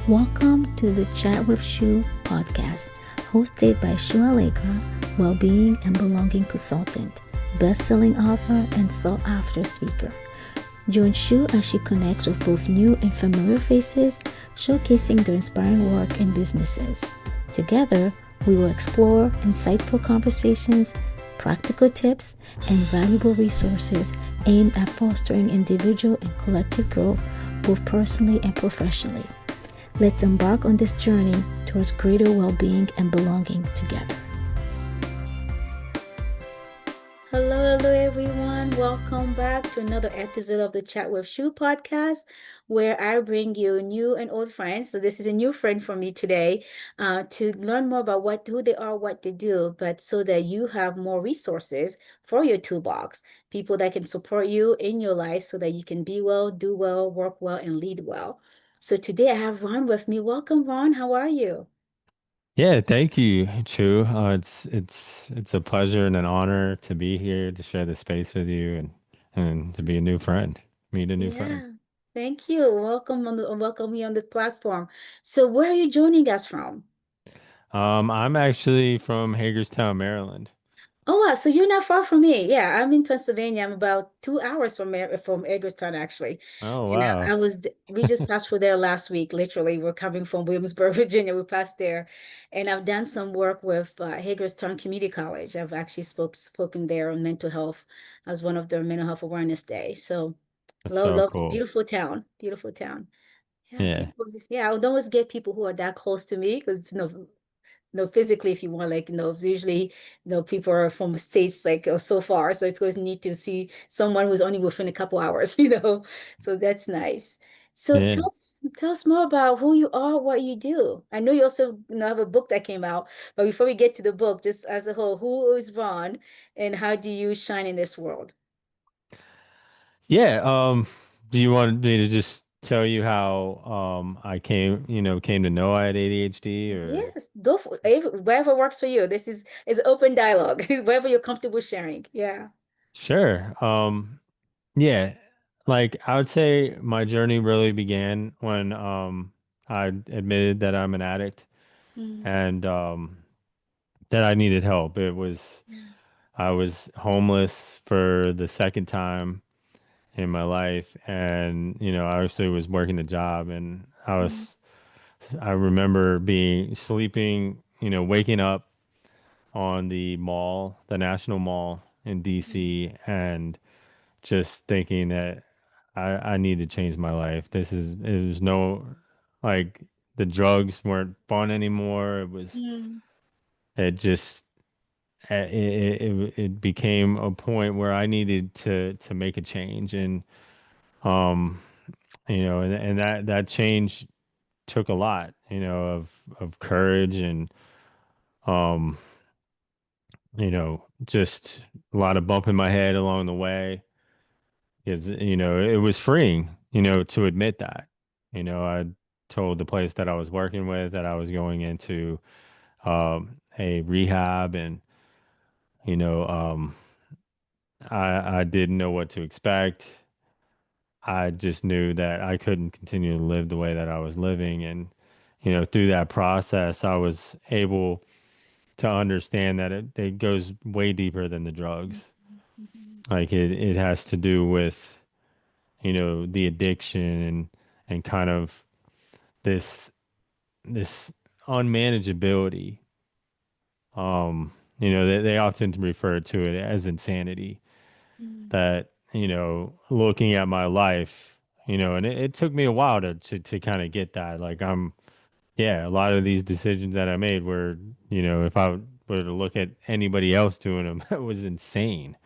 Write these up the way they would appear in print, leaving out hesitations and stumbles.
Welcome to the Chat with Shu podcast, hosted by Shu Allegra, well-being and belonging consultant, best-selling author, and sought-after speaker. Join Shu as she connects with both new and familiar faces, showcasing their inspiring work in businesses. Together, we will explore insightful conversations, practical tips, and valuable resources aimed at fostering individual and collective growth, both personally and professionally. Let's embark on this journey towards greater well-being and belonging together. Hello, everyone. Welcome back to another episode of the Chat with Shu podcast, where I bring you new and old friends. So this is a new friend for me today, to learn more about who they are, what they do, but so that you have more resources for your toolbox, people that can support you in your life so that you can be well, do well, work well, and lead well. So today I have Ron with me. Welcome, Ron. How are you? Yeah, thank you, Chu. It's a pleasure and an honor to be here to share the space with you and to be a new friend, meet a new friend. Yeah, thank you. Welcome me on this platform. So where are you joining us from? I'm actually from Hagerstown, Maryland. Oh, wow. So you're not far from me. Yeah, I'm in Pennsylvania. I'm about 2 hours from Hagerstown, actually. Oh And wow, we just passed through there last week. Literally, we're coming from Williamsburg, Virginia. We passed there, and I've done some work with Hagerstown Community College. I've actually spoken there on mental health as one of their mental health awareness day. So, that's so love, cool. beautiful town, beautiful town. Yeah, Yeah, I would always get people who are that close to me because physically, if you want, like, usually, people are from states like so far, so it's always neat to see someone who's only within a couple hours, so that's nice. So yeah, tell us more about who you are, what you do. I know you also, have a book that came out, but before we get to the book, just as a whole, who is Ron and how do you shine in this world? yeah. Do you want me to just tell you how I came to know I had ADHD or? Yes, go for it. Whatever works for you. This is open dialogue. Whatever you're comfortable sharing. Yeah. Sure. Yeah, like I would say my journey really began when I admitted that I'm an addict Mm, and that I needed help. yeah. I was homeless for the second time in my life, and I actually was working a job, and Mm, I remember being sleeping, waking up on the mall, the National Mall in mm, DC, and just thinking that I need to change my life. It was no, like, the drugs weren't fun anymore. mm, It just, it became a point where I needed to make a change. Um, and that change took a lot, of courage and, um, just a lot of bumping my head along the way. Because, it was freeing, to admit that. I told the place that I was working with that I was going into a rehab, and, you know, um, I didn't know what to expect. I just knew that I couldn't continue to live the way that I was living. And, through that process, I was able to understand that it goes way deeper than the drugs. mhm, Like it has to do with, the addiction and kind of this this unmanageability. They often refer to it as insanity. mm, That, looking at my life, and it took me a while to kind of get that. Like yeah, a lot of these decisions that I made were, if I were to look at anybody else doing them, it was insane.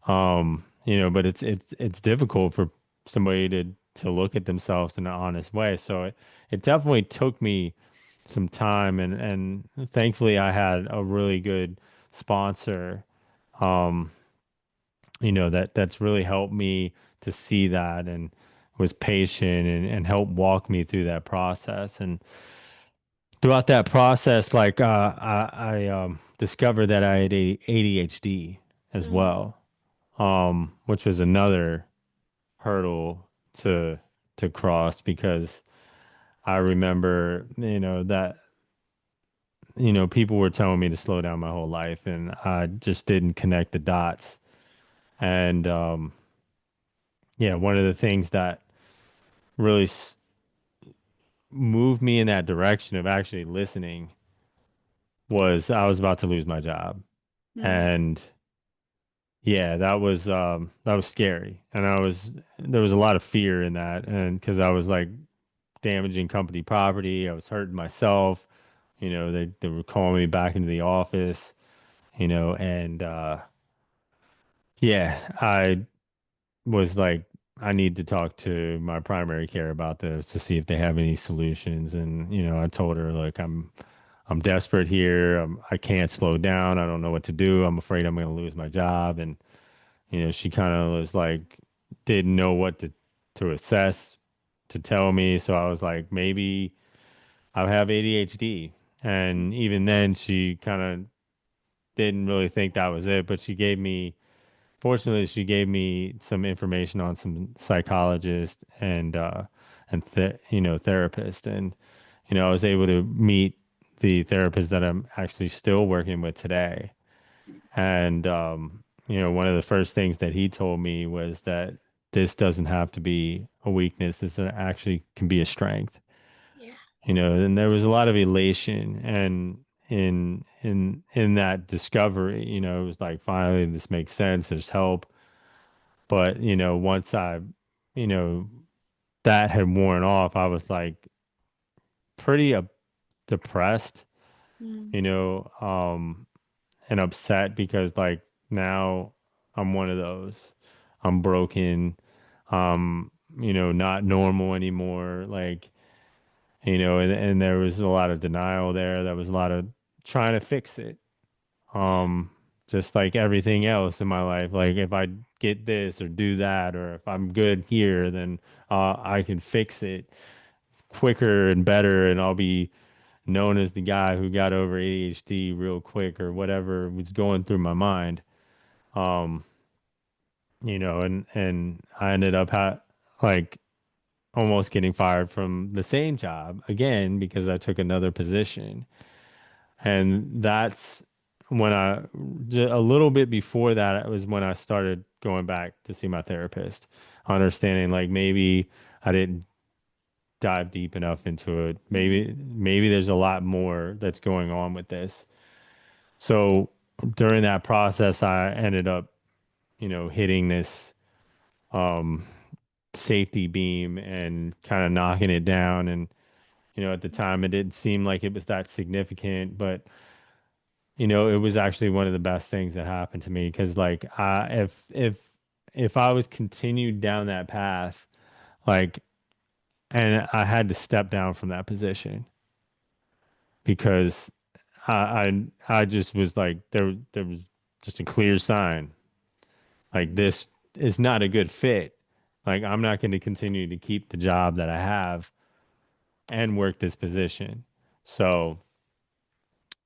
But it's difficult for somebody to look at themselves in an honest way. So it definitely took me some time, and thankfully I had a really good sponsor, um that's really helped me to see that, and was patient and helped walk me through that process. And throughout that process, like, I discovered that I had ADHD as mm, well, which was another hurdle to cross, because I remember, that, people were telling me to slow down my whole life, and I just didn't connect the dots. And yeah, one of the things that really moved me in that direction of actually listening was I was about to lose my job. Mm. And yeah, that was scary. And there was a lot of fear in that, and because I was like damaging company property, I was hurting myself. They were calling me back into the office, and yeah, I was like, I need to talk to my primary care about this to see if they have any solutions. And, I told her, like, I'm desperate here. I can't slow down. I don't know what to do. I'm afraid I'm going to lose my job. And, she kind of was like, didn't know what to assess, to tell me. So I was like, maybe I have ADHD. And even then, she kind of didn't really think that was it. But fortunately, she gave me some information on some psychologists and therapist. And, I was able to meet the therapist that I'm actually still working with today. And, one of the first things that he told me was that this doesn't have to be a weakness. This actually can be a strength. Yeah. And there was a lot of elation and in that discovery, it was like finally this makes sense. There's help. But, once you know, that had worn off, I was like pretty depressed, Mm. you know, um, and upset because like now I'm one of those. I'm broken. Not normal anymore. Like, and there was a lot of denial there. There was a lot of trying to fix it. Um, just like everything else in my life. Like if I get this or do that, or if I'm good here, then I can fix it quicker and better, and I'll be known as the guy who got over ADHD real quick or whatever was going through my mind. Um, and I ended up like almost getting fired from the same job again because I took another position. And that's when a little bit before that, it was when I started going back to see my therapist, understanding like maybe I didn't dive deep enough into it. Mm. Maybe there's a lot more that's going on with this. So during that process, I ended up, hitting this um, safety beam and kind of knocking it down. And, at the time, it didn't seem like it was that significant, but it was actually one of the best things that happened to me because like if I was continued down that path, like and I had to step down from that position because I just was like there was just a clear sign like Mm. this is not a good fit. Like I'm not going to continue to keep the job that I have and work this position. So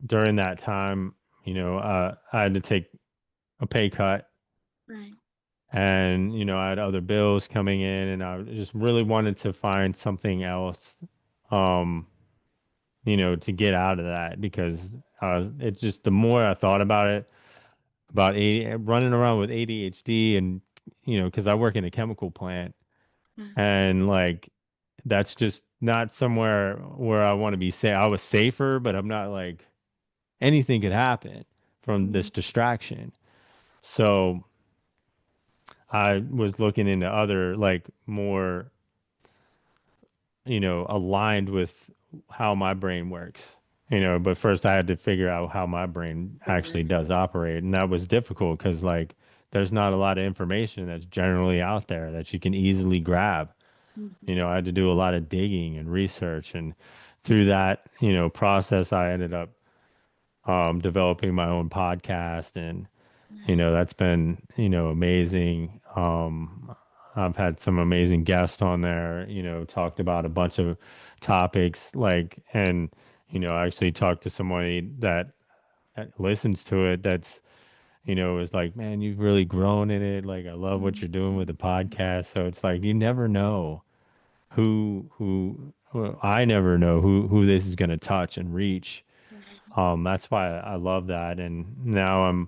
during that time, I had to take a pay cut. Right. And, I had other bills coming in and I just really wanted to find something else, um, to get out of that because it just, the more I thought about it, about running around with ADHD and, because I work in a chemical plant Right. and like, that's just not somewhere where I want to be safe. I was safer, but I'm not like anything could happen from this Mm. distraction. So I was looking into other like more aligned with how my brain works. But first I had to figure out how my brain actually Works. does operate. And that was difficult because, like, there's not a lot of information that's generally out there that you can easily grab. Mhm. I had to do a lot of digging and research. And through that, process, I ended up developing my own podcast. And Right. that's been, amazing. I've had some amazing guests on there, talked about a bunch of topics like, and, I actually talked to somebody that listens to it that's, is like, man, you've really grown in it. Like, I love what you're doing with the Mhm. podcast. So it's like, you never know who well, I never know who this is going to touch and reach. Mhm. That's why I love that. And now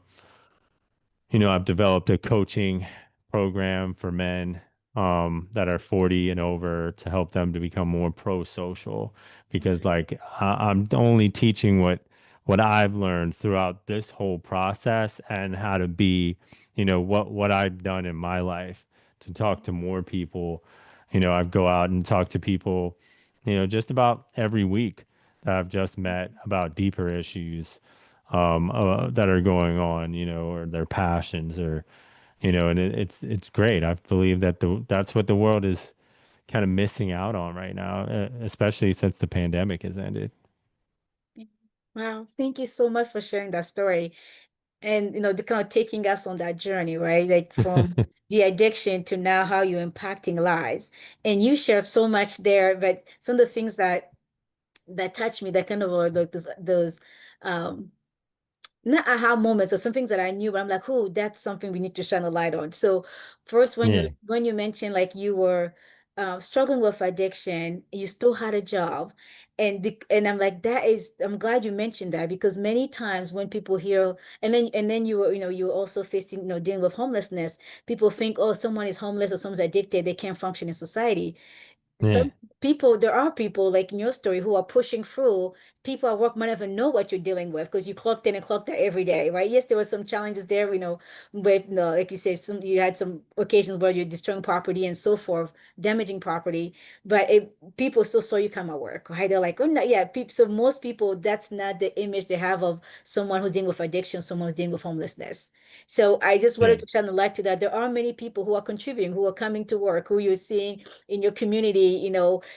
I've developed a coaching program for men that are 40 and over to help them to become more pro-social because like I'm only teaching what I've learned throughout this whole process and how to be, what I've done in my life to talk to more people. I go out and talk to people, just about every week that I've just met about deeper issues that are going on, or their passions, or and it's great. I believe that that's what the world is kind of missing out on right now, especially since the pandemic has ended. Wow, thank you so much for sharing that story and the kind of taking us on that journey, right? Like from the addiction to now how you're impacting lives. And you shared so much there, but some of the things that touched me, that kind of were like those um not aha moments or some things that I knew, but I'm like, oh, that's something we need to shine a light on. So first, Yeah, when you mentioned like you were struggling with addiction, you still had a job, and I'm like, I'm glad you mentioned that because many times when people hear, and then you were you were also facing dealing with homelessness, people think, oh, someone is homeless or someone's addicted, they can't function in society. yeah, Some people, there are people like in your story who are pushing through. People at work might never know what you're dealing with because you clocked in and clocked out every day, right? Yes, there were some challenges there, with like you said, you had some occasions where you're destroying property and so forth, damaging property, but people still saw you come at work, right? They're like, oh no, yeah, people. So most people, that's not the image they have of someone who's dealing with addiction, someone who's dealing with homelessness. So I just yeah, wanted to shine the light to that. There are many people who are contributing, who are coming to work, who you're seeing in your community,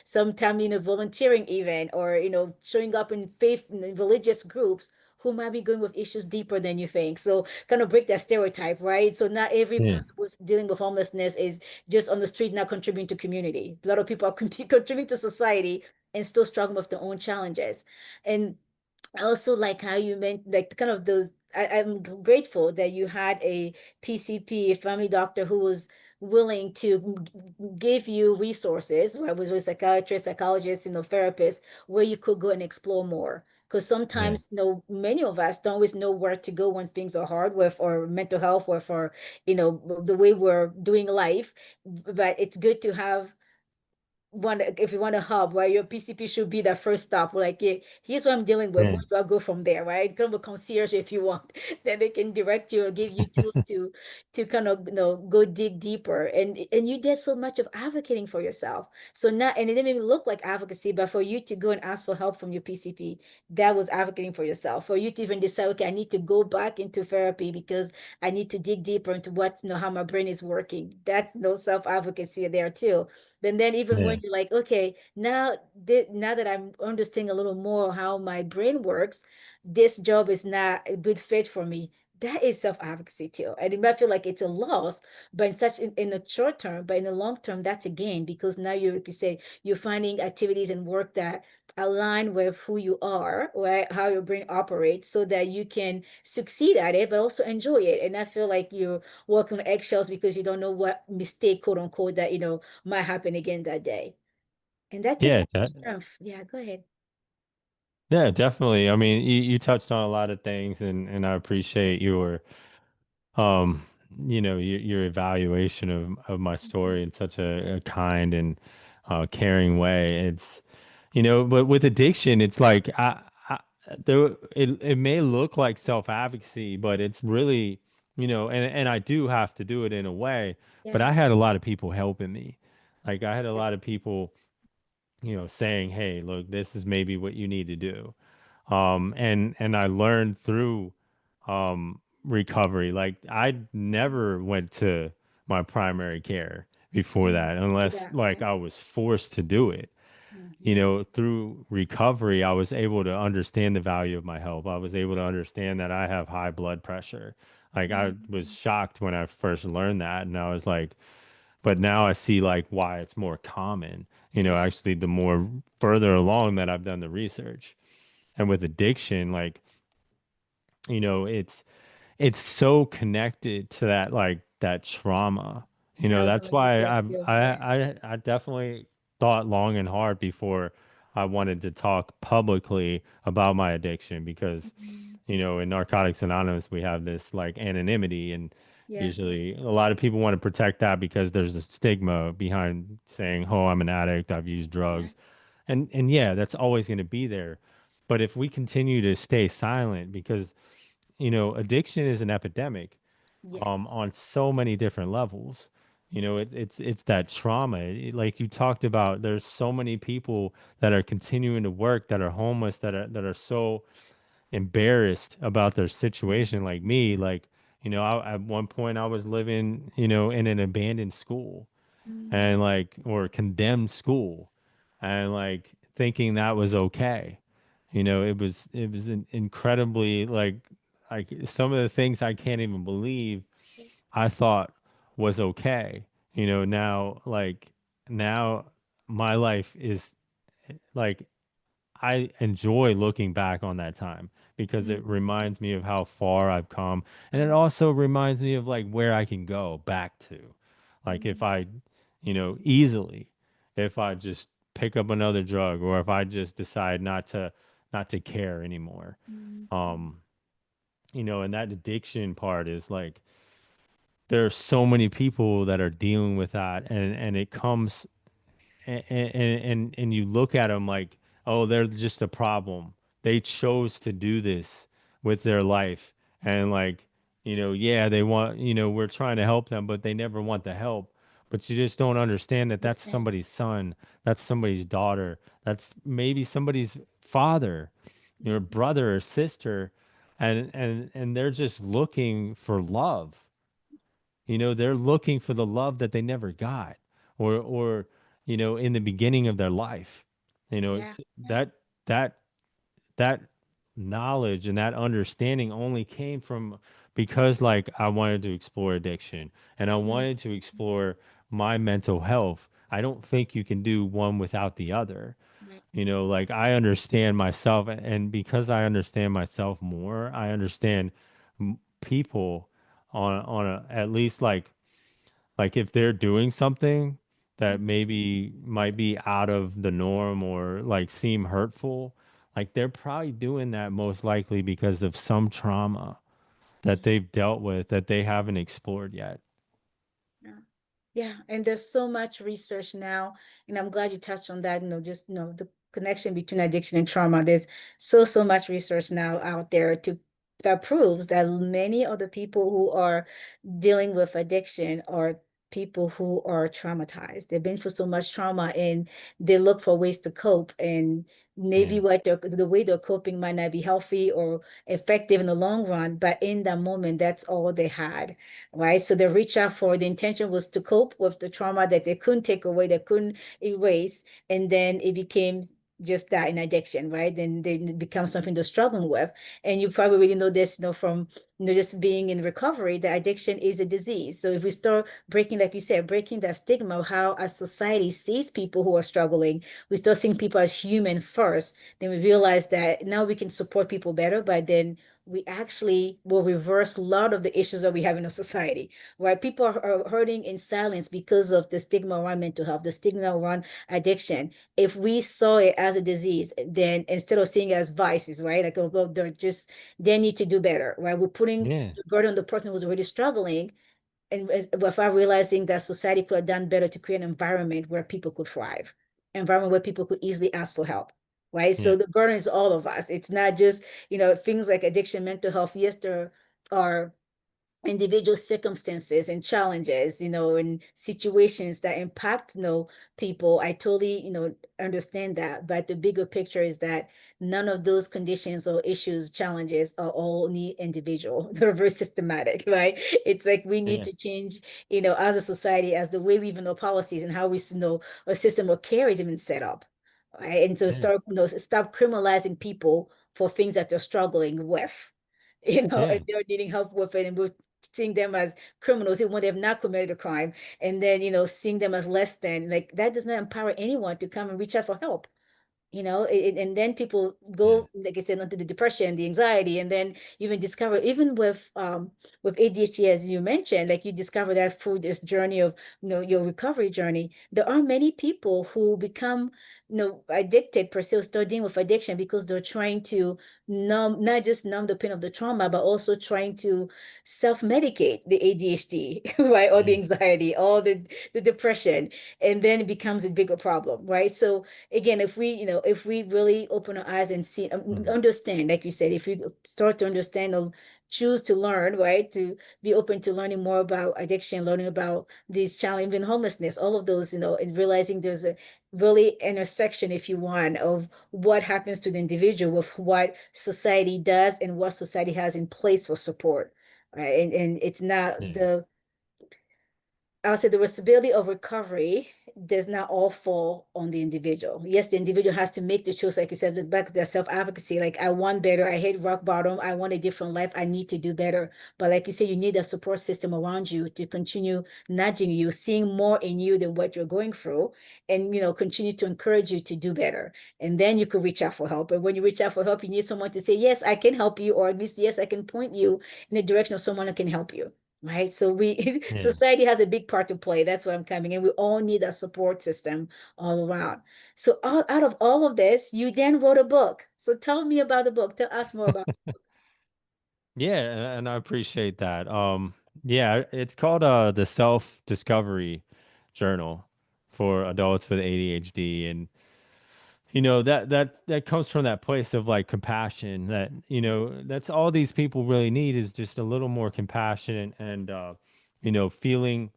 sometime volunteering even, or showing up in faith in religious groups who might be going with issues deeper than you think. So kind of break that stereotype, right? So not every yeah, person who's dealing with homelessness is just on the street not contributing to community. A lot of people are contributing to society and still struggling with their own challenges. And I also like how you meant like kind of those. I'm grateful that you had a PCP, a family doctor who was willing to give you resources, right? With a psychiatrist, psychologist, therapist, where you could go and explore more. Because yeah, sometimes, many of us don't always know where to go when things are hard with our mental health, with our, the way we're doing life. But it's good to have if you want a hub where your PCP should be the first stop, like, yeah, here's what I'm dealing with. yeah, Where do I go from there, right? Kind of a concierge if you want. Then they can direct you or give you tools to kind of go dig deeper. And you did so much of advocating for yourself. So now, and it didn't even look like advocacy, but for you to go and ask for help from your PCP, that was advocating for yourself. For you to even decide, okay, I need to go back into therapy because I need to dig deeper into what how my brain is working. That's no self-advocacy there too. Then even yeah, when you're like, okay, now that I'm understanding a little more how my brain works, this job is not a good fit for me. That is self-advocacy too. And it might feel like it's a loss, but in the short term, but in the long term, that's a gain because now like you say, you're finding activities and work that align with who you are, right? How your brain operates so that you can succeed at it, but also enjoy it. And I feel like you're walking on eggshells because you don't know what mistake, quote unquote, that might happen again that day. And that takes yeah, strength. Yeah, go ahead. yeah, definitely. I mean, you touched on a lot of things, and I appreciate um, your evaluation of my Mhm. story in such a kind and caring way. But with addiction, it's like it may look like self-advocacy, but it's really, and I do have to do it in a way, but Yeah. I had a lot of people helping me. Like I had a lot of people, saying, "Hey, look, this is maybe what you need to do." And I learned through recovery. Like I never went to my primary care before Mm. that, Do unless that. like Yeah. I was forced to do it. Hmm. Through recovery, I was able to understand the value of my health. I was able to understand that I have high blood pressure. Like I was Hmm. shocked when I first learned that, and I was like, but now I see like why it's more common. Yeah. Actually, the more further along that I've done the research, and with addiction, like it's so connected to that like that trauma. I was That's gonna get why there I too. I Yeah. I I definitely thought long and hard before I wanted to talk publicly about my addiction because, Mhm. in Narcotics Anonymous, we have this like anonymity, and Yeah. usually a lot of people want to protect that because there's a stigma behind saying, "Oh, I'm an addict, I've used Yeah. drugs." And yeah, that's always going to be there. But if we continue to stay silent because, addiction is an epidemic Yes. on so many different levels. It's that trauma. Like you talked about, there's so many people that are continuing to work that are homeless that are so embarrassed about their situation. Like me, like at one point I was living, in an abandoned school Mm. and like or condemned school, and like thinking that was okay. It was incredibly like some of the things I can't even believe I thought was okay. Now like now my life is like I enjoy looking back on that time because it Mm. reminds me of how far I've come. And it Mm. also reminds me of like where I can go back to. Like if Mm. I, easily, if I just pick up another drug or if I just decide not to care anymore. Mm. Um, and that addiction part is like there are so many people that are dealing with that and it comes and you look at them like, oh, they're just a problem. They chose to do this with their life, and like, yeah, they want, we're trying to help them, but they never want the help. But you just don't understand that that's Understand. somebody's son, that's somebody's daughter, that's maybe somebody's father, your brother or sister, and they're just looking for love. They're looking for the love that they never got, or in the beginning of their life. Yeah. It's Yeah. that that knowledge and that understanding only came from because like I wanted to explore addiction and I Mm. wanted to explore my mental health. I don't think you can do one without the other. Right. Like I understand myself, and because I understand myself more, I understand people on at least like if they're doing something that maybe might be out of the norm or like seem hurtful, like they're probably doing that most likely because of some trauma that Mm. they've dealt with that they haven't explored yet. Yeah. Yeah, and there's so much research now, and I'm glad you touched on that, just the connection between addiction and trauma. There's so much research now out there to that proves that many of the people who are dealing with addiction are people who are traumatized. They've been through so much trauma and they look for ways to cope. And maybe Yeah. the way they're coping might not be healthy or effective in the long run, but in that moment, that's all they had, right? So they reach out for the intention was to cope with the trauma that they couldn't take away, they couldn't erase, and then it became just that in addiction, right? Then it becomes something they're struggling with. And you probably really know this, from just being in recovery, that addiction is a disease. So if we start breaking, like you said, breaking that stigma of how a society sees people who are struggling, we start seeing people as human first, then we realize that now we can support people better, but then we actually will reverse a lot of the issues that we have in our society, right? People are hurting in silence because of the stigma around mental health, the stigma around addiction. If we saw it as a disease, then instead of seeing it as vices, right? Like, oh, well, they need to do better, right? We're putting Yeah. the burden on the person who's already struggling, and without realizing that society could have done better to create an environment where people could thrive, environment where people could easily ask for help, right? Yeah. So the burden is all of us. It's not just, things like addiction, mental health. Yes, there are individual circumstances and challenges, and situations that impact, people. I totally, understand that. But the bigger picture is that none of those conditions or issues, challenges are all need individual. They're very systematic, right? It's like we need Yeah. to change, as a society, as the way we even know policies and how we know our system of care is even set up. Right. And so Yeah. stop criminalizing people for things that they're struggling with, Yeah. and they're needing help with it, and we're seeing them as criminals even when they've not committed a crime, and then seeing them as less than, like, that does not empower anyone to come and reach out for help. and then people Yeah. go, like I said, into the depression, the anxiety, and then you even discover, even with ADHD, as you mentioned, like you discover that through this journey of, your recovery journey, there are many people who become, addicted per se, or start dealing with addiction because they're trying to not just numb the pain of the trauma, but also trying to self-medicate the ADHD, right? Or the Yeah. anxiety, or the depression, and then it becomes a bigger problem, right? So again, if we really open our eyes and see, Mhm. understand, like you said, if we start to understand or choose to learn, right, to be open to learning more about addiction, learning about these challenges, even homelessness, all of those, and realizing there's a really intersection, if you want, of what happens to the individual with what society does and what society has in place for support, right? And it's not Yeah. I'll say the responsibility of recovery does not all fall on the individual. Yes, the individual has to make the choice, like you said, it's back to their self-advocacy. Like, I want better. I hit rock bottom. I want a different life. I need to do better. But like you said, you need a support system around you to continue nudging you, seeing more in you than what you're going through, and continue to encourage you to do better. And then you could reach out for help. And when you reach out for help, you need someone to say, yes, I can help you, or at least, yes, I can point you in the direction of someone who can help you. Right. So Yeah. society has a big part to play. That's what I'm coming. And we all need a support system all around. So out of all of this, you then wrote a book. So tell me about the book. Tell us more about. Yeah, and I appreciate that. Yeah, it's called the Self-Discovery Journal for adults with ADHD, and that comes from that place of like compassion, that that's all these people really need, is just a little more compassion, and feeling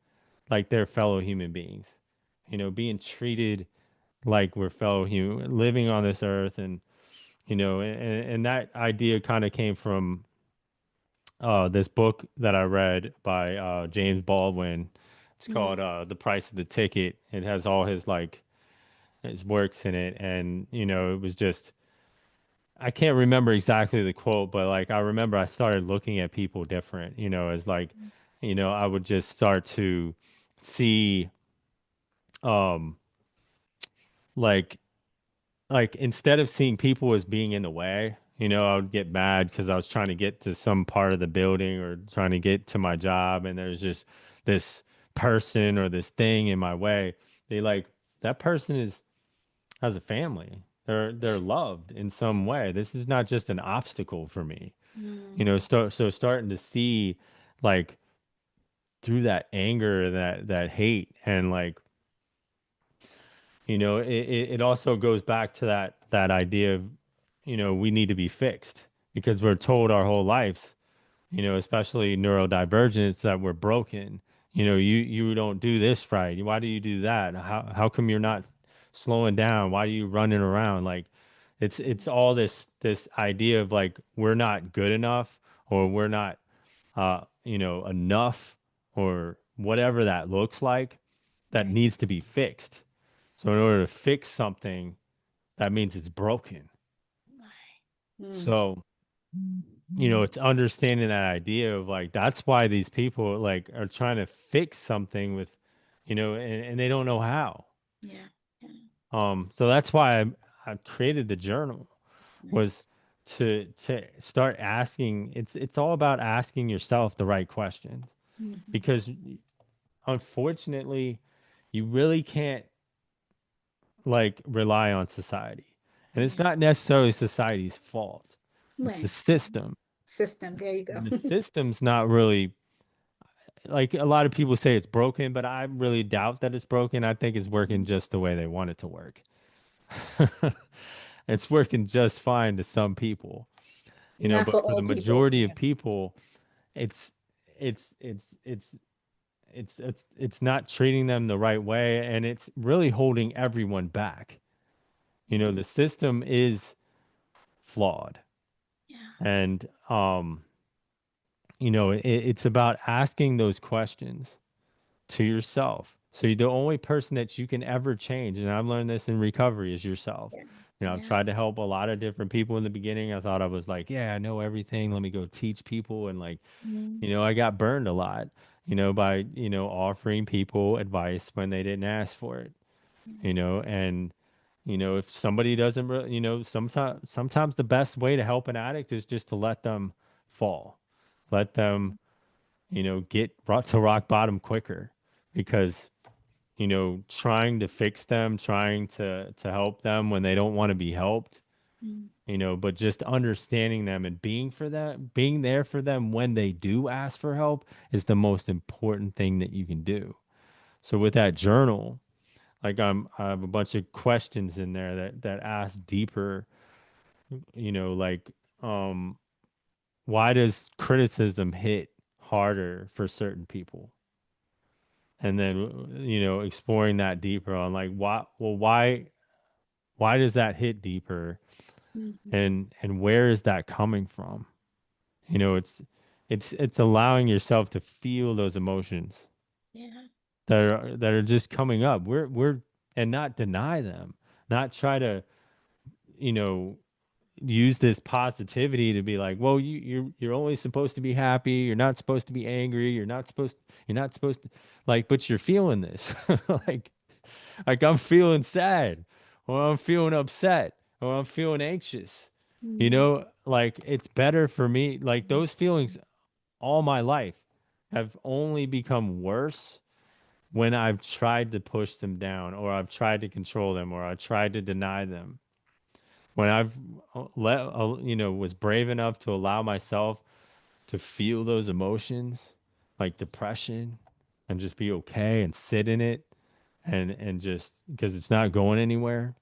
like they're fellow human beings, being treated like we're fellow human living on this earth. And and that idea kind of came from this book that I read by James Baldwin. It's called Mm, The Price of the Ticket. It has all his like his works in it, and it was just, I can't remember exactly the quote, but like I remember I started looking at people different, as like, I would just start to see um like instead of seeing people as being in the way, I would get mad because I was trying to get to some part of the building or trying to get to my job, and there's just this person or this thing in my way. They like, that person is has a family. They're loved in some way. This is not just an obstacle for me. mm, So starting to see like through that anger, that hate, and like it also goes back to that idea of we need to be fixed, because we're told our whole lives, especially neurodivergence, that we're broken. You don't do this right. Why do you do that? How come you're not slowing down? Why are you running around? Like it's all this idea of like we're not good enough, or we're not enough, or whatever that looks like, that right. needs to be fixed. So in order to fix something, that means it's broken. Mm, So it's understanding that idea of like that's why these people like are trying to fix something with, and they don't know how. yeah. Yeah. So that's why I created the journal, was Nice. to start asking. It's all about asking yourself the right questions, Mhm. because unfortunately, you really can't like rely on society, and it's Yeah. not necessarily society's fault. It's the Right. system. System. There you go. And the system's not really, like, a lot of people say it's broken, but I really doubt that it's broken. I think it's working just the way they want it to work. It's working just fine to some people, Not for but for all the people. majority Yeah. of people, it's it's it's it's it's not treating them the right way, and it's really holding everyone back. Mm, The system is flawed, yeah. and it's about asking those questions to yourself. So the only person that you can ever change, and I've learned this in recovery, is yourself. Yeah. I've Yeah. tried to help a lot of different people in the beginning. I thought I was like, yeah, I know everything. Let me go teach people. And like, Mm, I got burned a lot, by, offering people advice when they didn't ask for it, yeah. and If somebody doesn't, sometimes the best way to help an addict is just to let them fall, let them, get brought to rock bottom quicker, because, trying to fix them, trying to help them when they don't want to be helped, Mm, but just understanding them and being there for them when they do ask for help is the most important thing that you can do. So with that journal, like I have a bunch of questions in there that ask deeper, like, um, why does criticism hit harder for certain people? And then, exploring that deeper on like why does that hit deeper, mhm. and where is that coming from? It's allowing yourself to feel those emotions Yeah. that are just coming up. We're and not deny them, not try to, you know, use this positivity to be like, well, you're only supposed to be happy. You're not supposed to be angry. You're not supposed to like, but you're feeling this. like like I'm feeling sad, or I'm feeling upset, or I'm feeling anxious. Mm, Like it's better for me. Like those feelings all my life have only become worse when I've tried to push them down, or I've tried to control them, or I've tried to deny them. When I've was brave enough to allow myself to feel those emotions like depression, and just be okay and sit in it, and just because it's not going anywhere.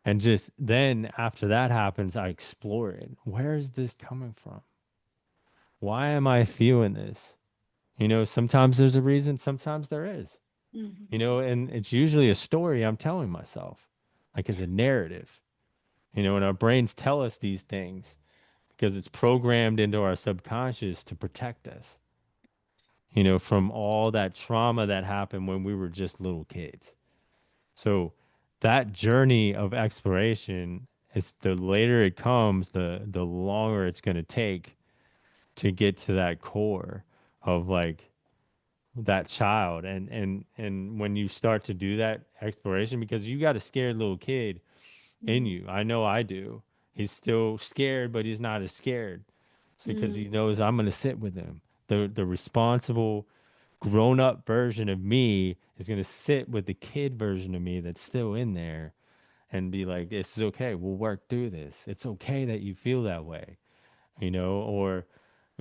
And just then after that happens, I explore it. Where is this coming from? Why am I feeling this? Sometimes there's a reason, sometimes there is. mhm, And it's usually a story I'm telling myself, like as a narrative. And our brains tell us these things because it's programmed into our subconscious to protect us, from all that trauma that happened when we were just little kids. So that journey of exploration, is the later it comes, the longer it's going to take to get to that core of like that child. And when you start to do that exploration, because you got a scared little kid in mhm, you. I know I do. He's still scared, but he's not as scared. So because mm, he knows I'm gonna sit with him. The responsible grown up version of me is gonna sit with the kid version of me that's still in there and be like, it's okay, we'll work through this. It's okay that you feel that way, or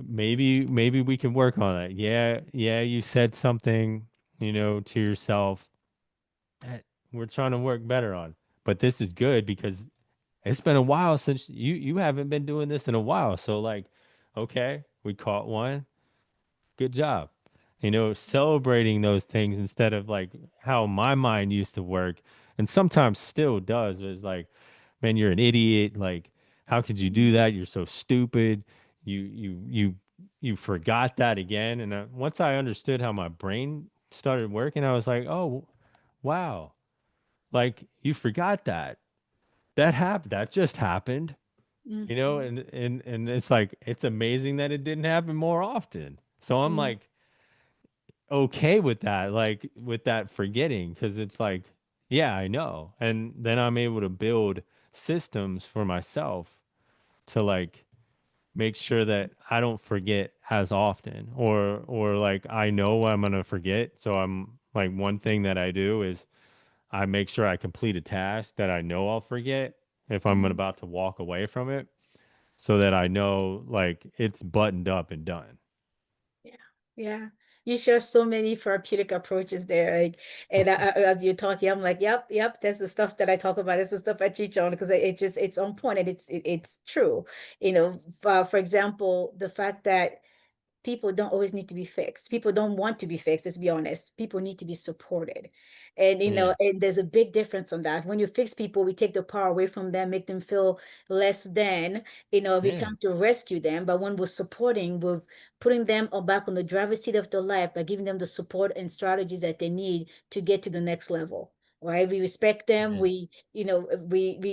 maybe we can work on it. Yeah, yeah, you said something, to yourself that we're trying to work better on. But this is good because it's been a while since you haven't been doing this in a while. So like, okay, we caught one. Good job. Celebrating those things instead of like how my mind used to work and sometimes still does, is like, man, you're an idiot. Like, how could you do mm, that? You're so stupid. You forgot that again. And once I understood how my brain started working, I was like, oh, wow. Like you forgot that. That happened. That just happened. mhm, And it's like it's amazing that it didn't happen more often. So I'm mm, like okay with that, like with that forgetting, because it's like, yeah, I know. And then I'm able to build systems for myself to like make sure that I don't forget as often, or like I know I'm gonna forget. So I'm like, one thing that I do is I make sure I complete a task that I know I'll forget if I'm mm. about to walk away from it, so that I know like it's buttoned up and done. Yeah, yeah. You share so many therapeutic approaches there. Like, and as you're talking, I'm like, yep, yep. That's the stuff that I talk about. That's the stuff I teach on because it's on point and it's true. For example, the fact that people don't always need to be fixed. People don't want to be fixed, let's be honest. People need to be supported. And Yeah. and there's a big difference on that. When you fix people, we take the power away from them, make them feel less than, we Yeah. come to rescue them. But when we're supporting, we're putting them back on the driver's seat of their life by giving them the support and strategies that they need to get to the next level. Right? We respect them. Yeah. We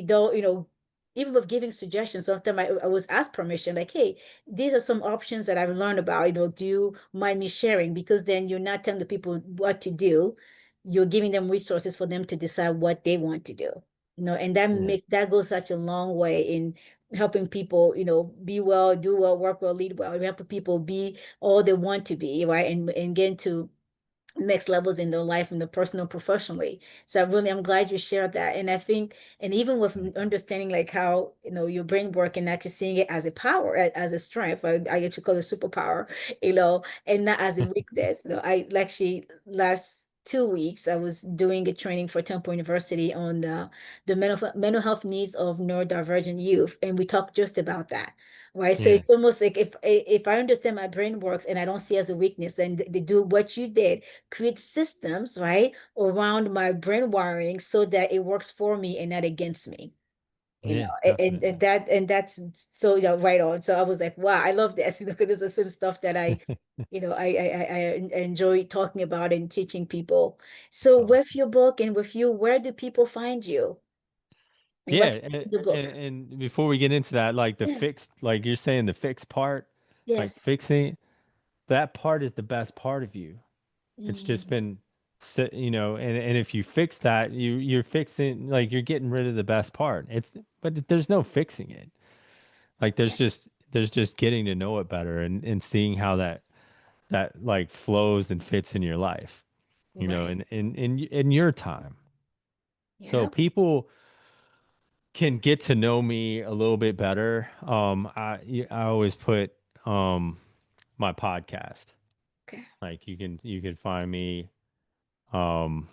don't, even with giving suggestions, sometimes I was asked permission, like, hey, these are some options that I've learned about. Do you mind me sharing? Because then you're not telling the people what to do. you're giving them resources for them to decide what they want to do. And Yeah. that goes such a long way in helping people, be well, do well, work well, lead well, helping people be all they want to be, right? And get into next levels in their life in the personal professionally. So I'm glad you shared that. And I think, and even with understanding like how your brain work and not just seeing it as a power, as a strength, I actually call it a superpower, and not as a weakness. I actually last 2 weeks I was doing a training for Temple University on the mental health needs of neurodivergent youth, and we talked just about that. Right. So Yeah. it's almost like if I understand my brain works and I don't see it as a weakness, then they do what you did, create systems, right, around my brain wiring so that it works for me and not against me. Yeah, And definitely. that's so yeah, right on. So I was like, wow, I love this, because this is some stuff that I enjoy talking about and teaching people. That's So with awesome. your book and with you, where do people find you? And Yeah, what can the book? and before we get into that, like the Yeah. fixed, like you're saying, the fixed part, like Yes. fixing that part is the best part of you. It's just Mm, been, and if you fix that, you're fixing, like you're getting rid of the best part. But there's no fixing it. Like yeah. there's just getting to know it better and seeing how that like flows and fits in your life, Right. in your time. So Yeah. people can get to know me a little bit better. I always put um my podcast. Okay. Like you can find me um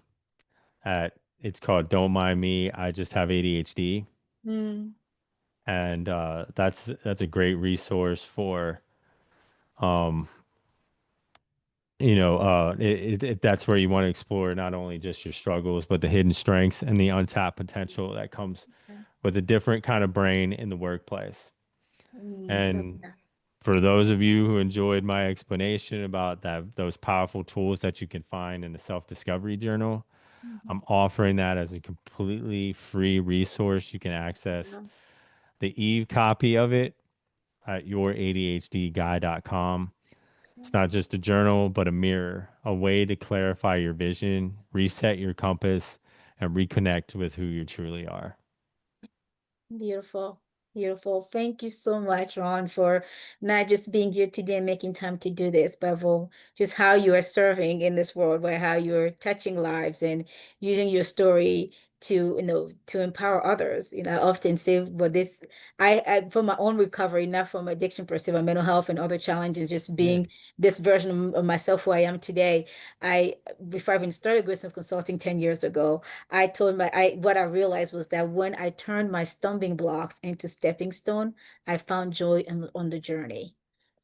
at it's called Don't Mind Me, I Just Have ADHD. Mm, And that's a great resource for um if that's where you want to explore not only just your struggles but the hidden strengths and the untapped potential that comes okay. with a different kind of brain in the workplace. Love And that. for those of you who enjoyed my explanation about those powerful tools that you can find in the self-discovery journal, Mhm. I'm offering that as a completely free resource. You can access Yeah. the e-copy of it at youradhdguy.com. It's not just a journal, but a mirror, a way to clarify your vision, reset your compass, and reconnect with who you truly are. Beautiful. Beautiful. Thank you so much, Ron, for not just being here today and making time to do this, but for just how you are serving in this world, where how you're touching lives and using your story to empower others. I often say, well, I from my own recovery, not from addiction per se, but mental health and other challenges, just Yeah. being this version of myself who I am today. Before I even started Grissom Consulting 10 years ago, what I realized was that when I turned my stumbling blocks into stepping stone, I found joy on the journey.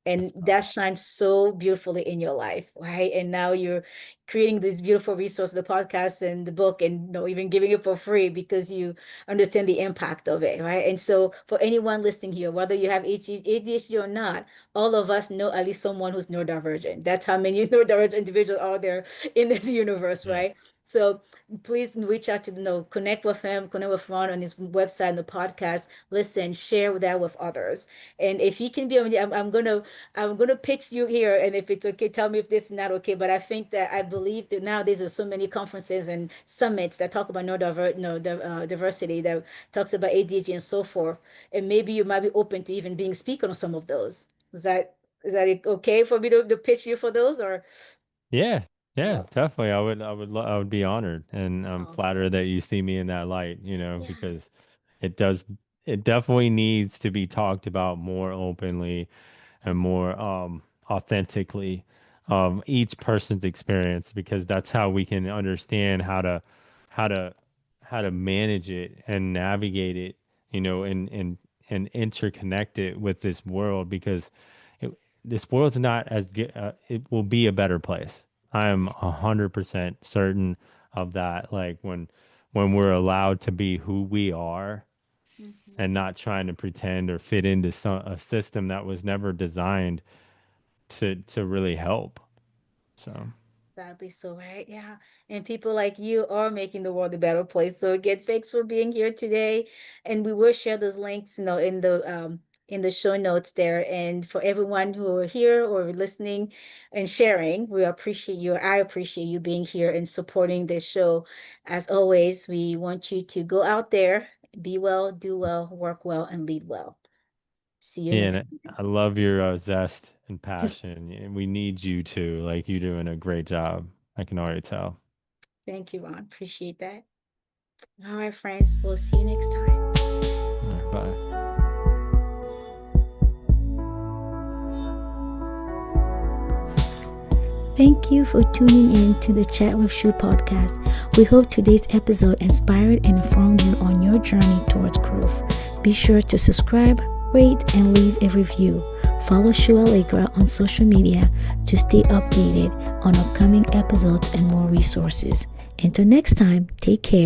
And That's that powerful. shines so beautifully in your life, right? And now you're creating this beautiful resource, the podcast and the book, and even giving it for free because you understand the impact of it, right? And so for anyone listening here, whether you have ADHD or not, all of us know at least someone who's neurodivergent. That's how many neurodivergent individuals are there in this universe, Yeah. right? So please reach out to connect with him, connect with Ron on his website and the podcast. Listen, share that with others. And if he can be on, I'm gonna pitch you here, and if it's okay, tell me if this is not okay. But I believe that nowadays there's so many conferences and summits that talk about diversity, that talks about ADHD and so forth. And maybe you might be open to even being speaker on some of those. Is that okay for me to pitch you for those, or? Yeah. Yeah, Oh, definitely. I would be honored, and I'm awesome. flattered that you see me in that light, Yeah. because it does it definitely needs to be talked about more openly and more authentically, each person's experience, because that's how we can understand how to how to manage it and navigate it, and interconnect it with this world, because it, this world's not as good. It will be a better place. I am 100% certain of that. Like when we're allowed to be who we are Mhm. and not trying to pretend or fit into a system that was never designed to really help. Yeah, So sadly so, right? Yeah. And people like you are making the world a better place. So again, thanks for being here today. And we will share those links, in the in the show notes there. And for everyone who are here or listening and sharing, we appreciate you. I appreciate you being here and supporting this show. As always, we want you to go out there, be well, do well, work well, and lead well. See you next And time. I love your zest and passion. And we need you too. Like you're doing a great job. I can already tell. Thank you, Ron. Appreciate that. All right, friends. We'll see you next time. All right, bye. Thank you for tuning in to the Chat with Shu podcast. We hope today's episode inspired and informed you on your journey towards growth. Be sure to subscribe, rate, and leave a review. Follow Shu Allegra on social media to stay updated on upcoming episodes and more resources. Until next time, take care.